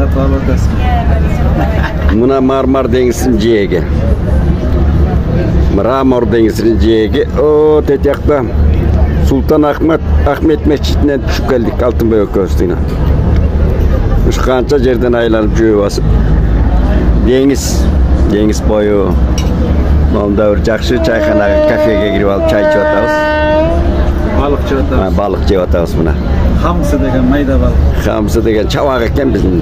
сатып алып атасың. Мына Мармар деңізінің жиегі. Мрамор деңізінің жиегі. О, тетекті. Султан Ахмет мешітінен түшіп келдік Алтынбай өкөстігіне. Үш қанша жерден айланып жүріп басып. Деңіз бойы. Онда бір жақсы чайханаға, кафеге кіріп алып чай ішіп атабыз. Балық жеп атабыз. Балық жеп атабыз мына. Хамсы деген майда балық. Хамсы деген чабақ екен біздің.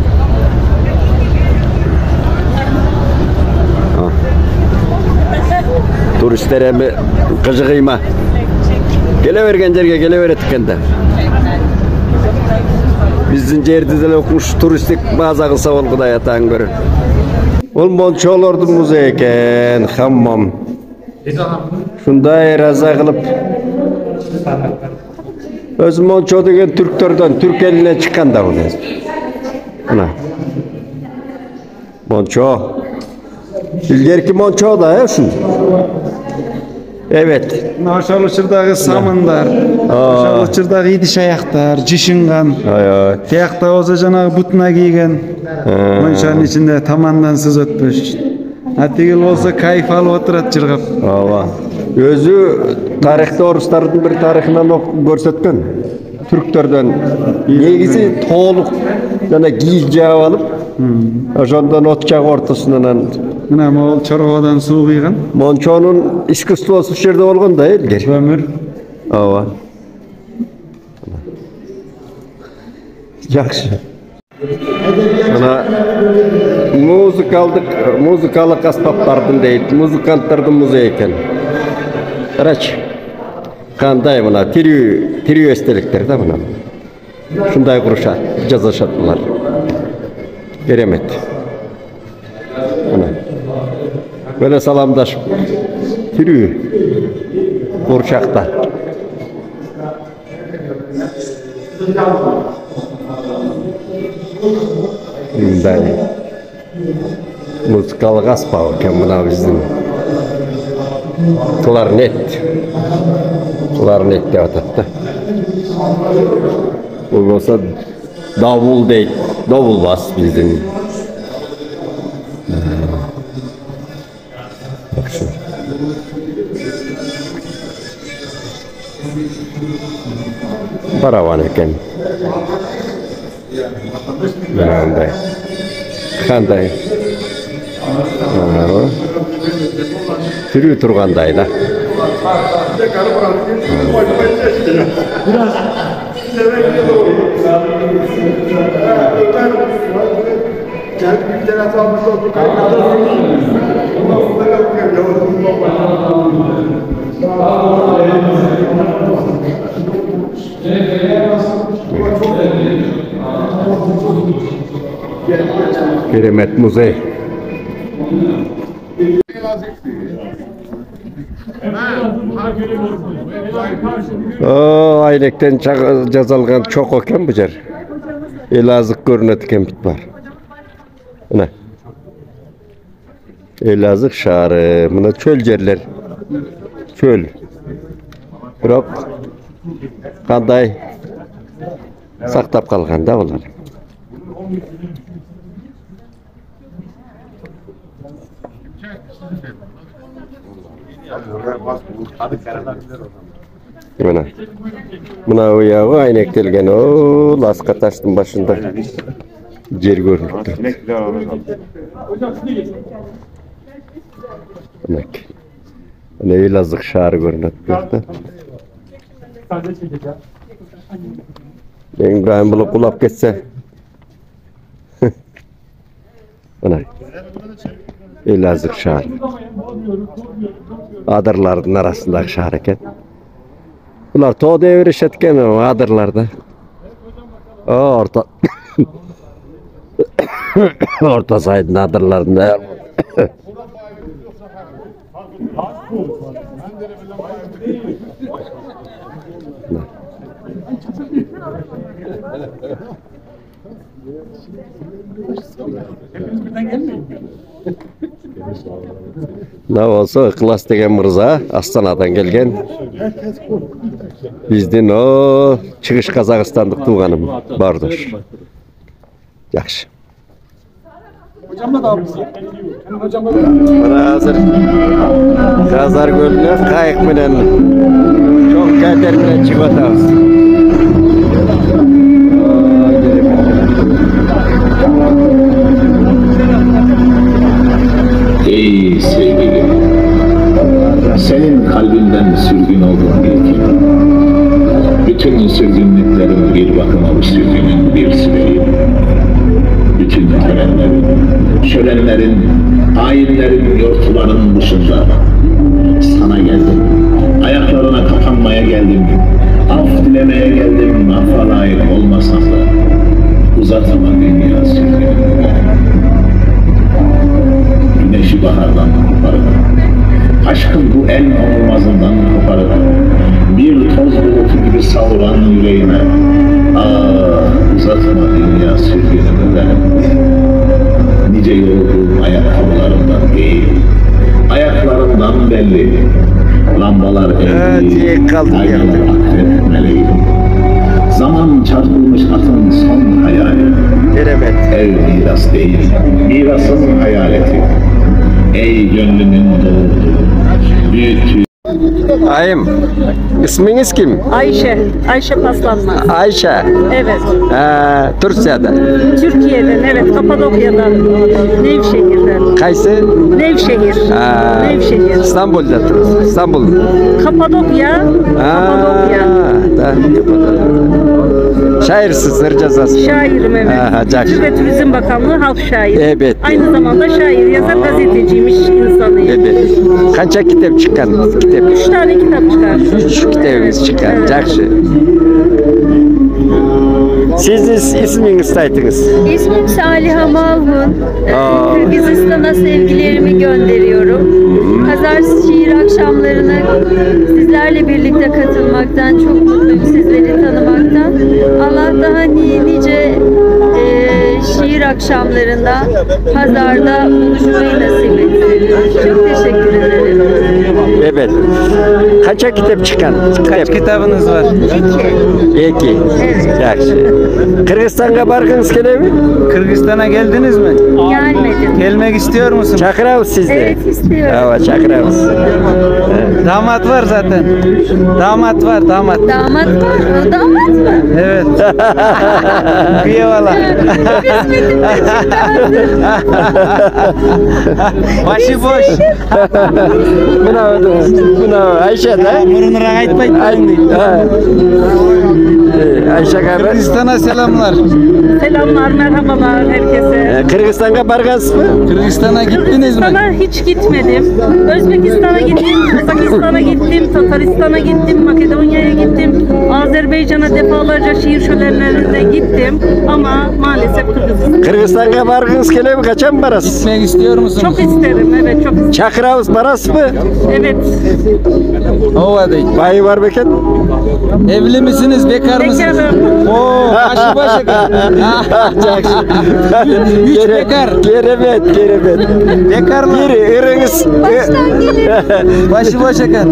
Туристер әмі қыжығыйма. Келе берген жерге келе береді кенді. Біздің жерді де оқымыш туристік база қылса ол құдай атағын көрі. Ол мончолордың музей екен, хаммам. Шундай раза қылып. Өзі мончо деген түрктерден, түрк елінен шыққан да бұл. Мына. Мончо. İlgerki monço da şun. Evet. Aşağı samınlar. Aşağı idiş ayaklar, cişingan. Teyakta olsa janağı butuna giygen. Monçanın içinde tamandansız ötmüş. Atigil olsa kayıf alıp oturat çırgap. Özü tarihte orusların bir tarihinden görsetken. Türklerden negisi toğluk jana giyilce alıp Aşağıdan otçak ortasından. Mına ol çorğadan su kıygan. Monçonun iskustvosu şerde olgun da ilgir. Ömür. Ava. Yaxşı. Buna muzikalık asbaplardan değil, muzikantlardan muzey eken. Qaraç. Qanday buna trio estelikler de buna. Şunday kuruşat, jazaşattılar. Keremet. Böyle salamdaş. Trio. Kuruşakta. Bunday. Muzikalık asbağı eken buna bizim. Klarnet. Klarnet de atattı. Bu olsa davul değil. Davul bas bizim. Bak şu. Paravan eken. Qanday. Qanday. Türü turganday da. Keremet muzey. Aylekten жазалған çok oken bu yer. Elazığ görüneti ken bit var. Mına. Elazığ şaharı. Mına çöl yerler. Çöl. Biroq qanday saqtab qalgan da bular. Mına uyağı aynektelgen o lasqa taştın başında yer görünüp turdu. Ana Elazığ şaharı görünüp turdu. İbrahim bunu kulap geçse. Ana. Elazığ şaharı. Adırların arasındaki şahar eken. Bunlar toğ devir etken adırlarda. Orta saydın adırlarında. Ne olsa Iklas degen mırza Astana'dan gelgen. Bizden o çıkış Kazakstanlık tuğanım bardır. Yaxşı. Bana hazır Kazar Gölü'ne kayık bilen çok kader bilen çıkatağız. Ey sevgilim, senin kalbinden sürgün oldum ilkin. Bütün sürgünlüklerin bir bakıma sürgünün bir süreyim. Bütün törenlerin, şölenlerin, hainlerin, yortuların dışında sana geldim. Ayaklarına kapanmaya geldim. Af dilemeye geldim. Affa layık olmasam da uzatma dünya sürgününü. Güneşi bahardan koparırım. Aşkın bu en olmazından koparırım. Bir toz bulutu gibi savuran yüreğime. Ah, uzatma dünya sürgünümü benim. Nice yorulduğum ayakkabılarımdan değil, ayaklarımdan belli. Lambalar evli, aynalar akrep meleğim. Zaman çarpılmış atın son hayali. Evet. Ev miras değil, mirasın hayaleti. Ey gönlümün doğduğu, büyüttüğü. Ayım, isminiz kim? Ayşe Paslanmaz. Ayşe. Evet. Türkiye'de. Türkiye'den, evet, Kapadokya'dan, Nevşehir'den. Kaysı? Nevşehir. Nevşehir. İstanbul'da. İstanbul. Kapadokya. Kapadokya. Şairsiz, Sırcazası. Şairim, evet. Kültür ve Turizm Bakanlığı halk şairi. Evet. Aynı zamanda şair, yazar, gazeteciymiş insanıyım. Evet. Kaça kitap çıkan? 3 tane kitap çıkar. 3 kitabınız çıkan. Evet. Жақсы. Siz isminiz aytınız. İsmim Saliha Malhun. Kırgızistan'a sevgilerimi gönderiyorum. Pazar şiir akşamlarına sizlerle birlikte katılmaktan çok mutluyum, sizleri tanımaktan. Allah daha nice şiir akşamlarında, pazarda buluşmayı nasip etsin. Çok teşekkür ederim. Evet. Kaça kitap çıkan? Kaç kitabınız var? 2. Evet. Жақсы. Kırgızistan'a bargınız gele mi? Kırgızistan'a geldiniz mi? Gelmedim. Gelmek istiyor musun? Çakırağız sizde. Evet, istiyorum. Hava çakırağız. Damat var zaten. Damat var, damat. Damat var. O damat mı? Evet. Kıyı valla. Başı boş. Bravo. Ayşe de. Mırınıra aytmayın. Ayşe abi. Kırgızistan'a selamlar. Selamlar, merhabalar herkese. Kırgızistan'a bargansız mı? Kırgızistan'a gittiniz mi? Kırgızistan'a hiç gitmedim. Özbekistan'a gittim, Kazakistan'a gittim, Tataristan'a gittim, Makedonya'ya gittim. Azerbaycan'a defalarca şiir şölenlerine gittim ama maalesef Kırgızistan. Kırgızistan'a bargınız gele mi? Kaçan barası? Gitmek istiyor musunuz? Çok isterim, evet, çok isterim. Çakırağız barası mı? Evet, Ova değil. Bayı var beken. Evli misiniz, bekar mısınız? bekarım. Oo, başı başı. Üç bekar. Geremet. Bekar mı? Biri ırınız. Başı başı kan.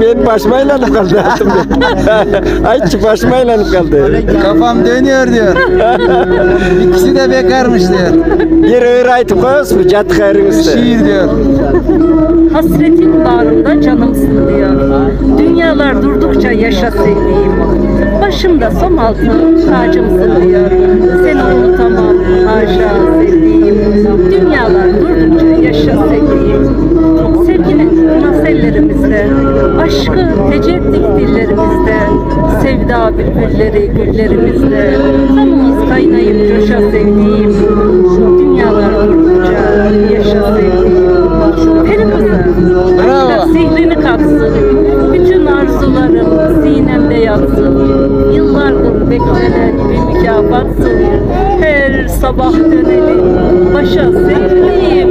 Ben başmaylanıp kaldı. Ayçı başmaylanıp kaldı. Kafam dönüyor diyor. İkisi de bekarmış diyor. Bir ır aytıp koyuyoruz mu? Catık ırınızda. Şiir diyor. Hasretin bağrımda canımsın diyor. Dünyalar durdukça yaşa sevdiğim. Başımda som altın tacımsın diyor. Seni unutamam haşa sevdiğim. Dünyalar durdukça yaşa sevdiğim. Sevginin nasellerimizde, aşkı hecettik dillerimizde, sevda bülbülleri güllerimizde, kanımız kaynayıp coşa sevdiğim. Dünyalar durdukça yaşa sevdiğim. Peri kızı, aşkla sihrini katsın, bütün arzularım sinemde yatsın. Yıllardır beklenen bir mükafatsın. Her sabah dönelim başa sevdiğim.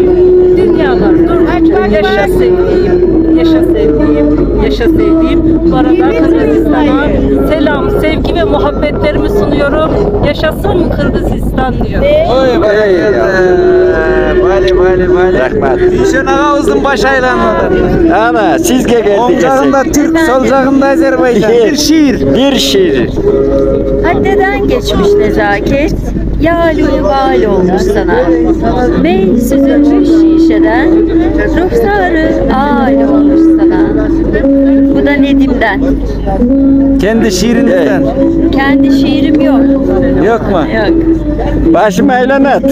Dünyalar durdukça yaşa sevdiğim. Yaşa sevdiğim, yaşa sevdiğim. Bu arada Kırgızistan'a selam, sevgi ve muhabbetlerimi sunuyorum. Yaşasın Kırgızistan diyor. Oy vale. Rahmet. Şuna ağızın baş aylanmadan. Ana sizge geldik. Omcağında Türk, solcağında Azerbaycan. Bir şiir. Bir şiir. Haddeden geçmiş nezaket, yâlû bâl olmuş sana. Mey süzülmüş şişeden, ruhsarı âl olmuş sana. Bu da Nedim'den. Kendi şiirinizden. Kendi şiirim yok. Yok mu? Yok. Başım eğlenet.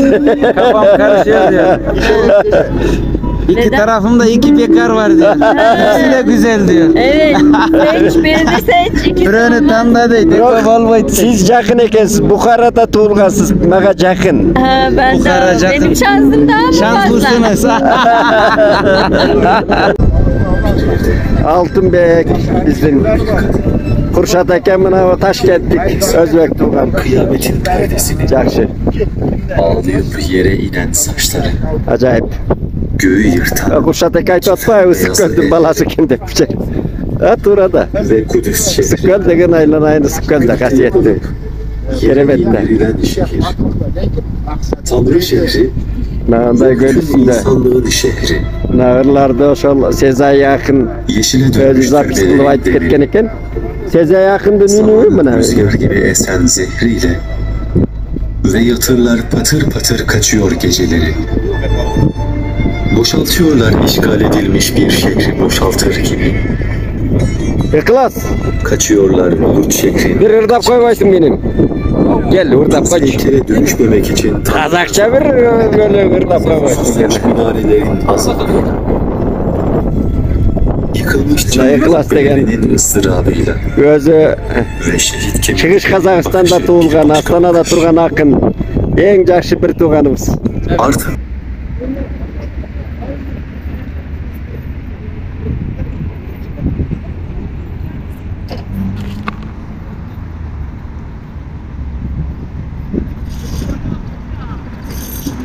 Kafam karışıyor diyor. İki Neden? tarafımda iki bekar var diyor. İkisi de güzel diyor. Evet, seç birini seç. İkisi Birini olmaz. tam da değil. Tek olmaydı. Siz yakın ekensiz. Bukhara'da tuğulgasız. Maga yakın. Ha, ben Bu de, Karacak'ın benim şansım daha mı fazla? Şanslısınız. Altınbek bizim Kurşat'a mına Taşkentlik Özbek tuğgan. Kıyametin perdesini Cakşı. ağlayıp yere inen saçları, Acayip. göğü yırtan Kurşat'a kayıt atmaya ısık gördüm balası kendi bir şey. At orada. ve Kudüs şehri, Sıkkın degen aylan aynı sıkkın da kasiyetti. yere Keremetle. indirilen şehir. Tanrı şehri, Nağında kötü gölüsünde. insanlığın şehri. Nağırlarda o şol Sezai yakın. Yeşile Özü dönmüş zapısını vayt türbeleri, ketken eken. Sezai yakındı nünü mü ne? rüzgar gibi esen zehriyle ve yatırlar patır patır kaçıyor geceleri. Boşaltıyorlar işgal edilmiş bir şehri boşaltır gibi. Klas. Kaçıyorlar Lut şehrin. Bir ırdap koymasın benim. Gel ırdap koy. Heykele dönüşmemek için Kazakça bir böyle ırdap koymasın. taş minarelerin azabıyla. Yıkılmış Layıklas degen. camilerin ıstırabıyla Gözü ve şehit çıkış kemiklerinin Kazakistan'da bakışı tuğulgan, bir Astana'da turgan akın. En jakşı bir tuğganımız. artık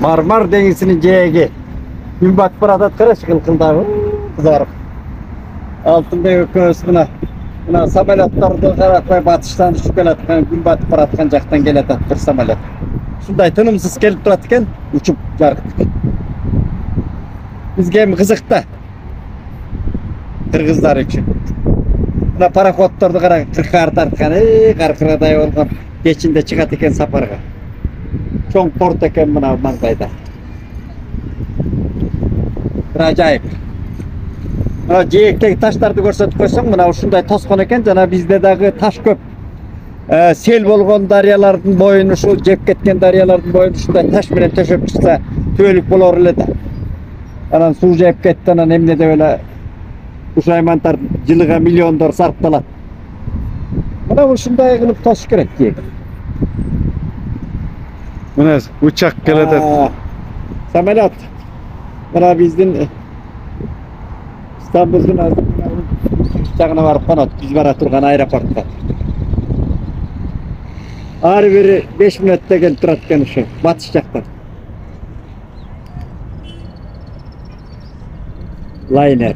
Marmar Denizi'nin ceğegi. Gülbat Pıradat kırış kılkıldağı kızarıp. Altında köz buna samolyotlarda karakay batıştan düşüp gelatkan Gülbat Pıratkan jaktan geletat bir samolyot. Şunday tınımsız kelip turatken uçup jargıttık. Bizge hem kızıkta. Kırgızlar için. Buna parakodlardı kırkar tartkan, karkıraday olgan. Geçinde çıkat eken saparga. Çoğun port eken buna mangayda. Bir acayip. Ceyekdeki taşlardı görsetip koysan buna uşunday toskon eken jana bizde dagı taş köp. Sel bolgon daryalardın boyunu şu jep ketken daryalardın boyunu şunday taş bilen töşöp çıksa töölük bolor ele da. Anan suv jep ketти anan emne de öyle uşaymantar jılıga milyonlar sarptalat. Buna uşunday kılıp toş kerek diyek. Buna uçak geledir. Samolyot. Buna bizden İstanbul'un uçağına varıp konat. Biz bara turgan aeroportda. Ağrı biri 5 minutda gelip turatken şu batış jaktan. Liner.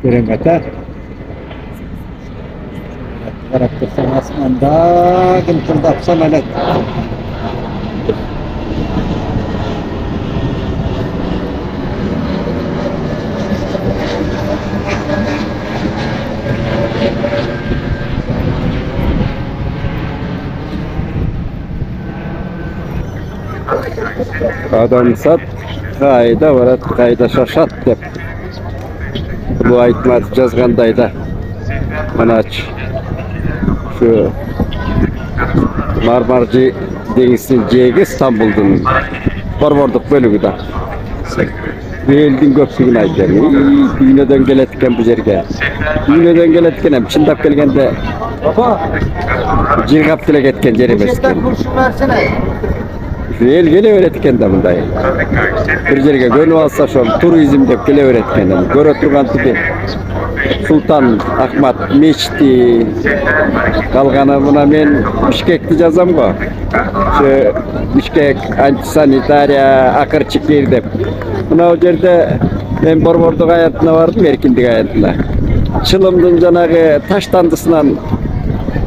Göremete. Karaktersen asmanda gımpıldap samolyot. Adam sat, kayda varat, kayda şaşat dep. Bu aytmat жазгандайда manaç şu Marmarcı Deniz'in ceği İstanbul'dun Barvardıq bölüğüde. Eldin köpsügün aytlar. Dünyeden geletken bu yerge. Dünyeden geletken hem çındap gelgende jirgap dile ketken jeremesken. El geleveretken de mınday. Bir jerge gönüp alsa şol turizm dep geleveretken de. Göre turgan tipi Sultan Ahmet Meçhidi kalgana buna men Bişkekti жазам go. Şu Bişkek antisanitariya akırçıkir dep. Buna o jerde men Borborduk ayatına bardım, Erkindik ayatına. Çılımdın janagı taştandısынан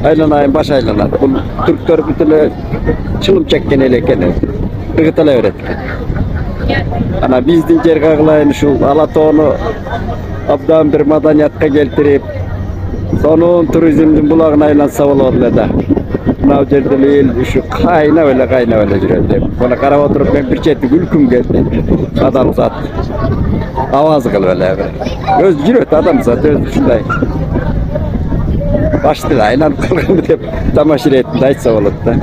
aylanayın baş aylanadı. Bu Türkler bütünü çılım çekken eleken, ırgıtala öğretken. Ana bizdin jerge kılayın şu Alatoğunu abdan bir madaniyatga keltirip, sonun turizmdin bulagına aylansa bolor da. Buna jerde el şu kayna öyle jüredi. Buna karap oturup ben bir çetti gülküm geldi. Adam zat. Avaz kıl öyle. Öz jüret adam zat öz şunday. Başta aylan kılgın dep tamaşir etdi aytsa bolot da.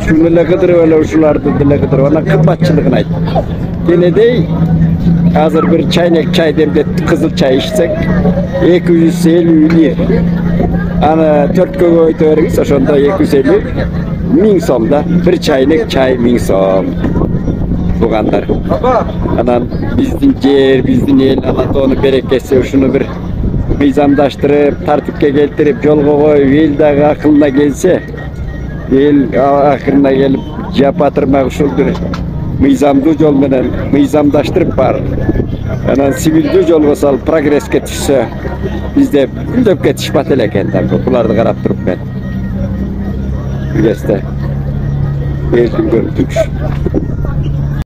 Şunu lagıdır öyle uşulardı lagıdır ona kımbatçılığını ayt. Gene dey hazır bir çay demdet kızıl çay içsek 250 lir. Ana 4 köy ötörüz oşonda 250 1000 somda bir çaynek çay 1000 som. Bugandar. Anan bizdin yer, bizdin el Alatoğunu berekesi şunu bir mizamdaştırıp, tartipke keltirip, jolga koyup, el dağı akılına gelse, el akılına gelip jap atırmak uşul bir mizamdуу jol menen mizamdaştırıp bar. Anan sivilдүү jolго salıp progresske düşse, bizde ündöp ketişpat eleken da, bulardı karap turup ben. Bileste, elin görüntük.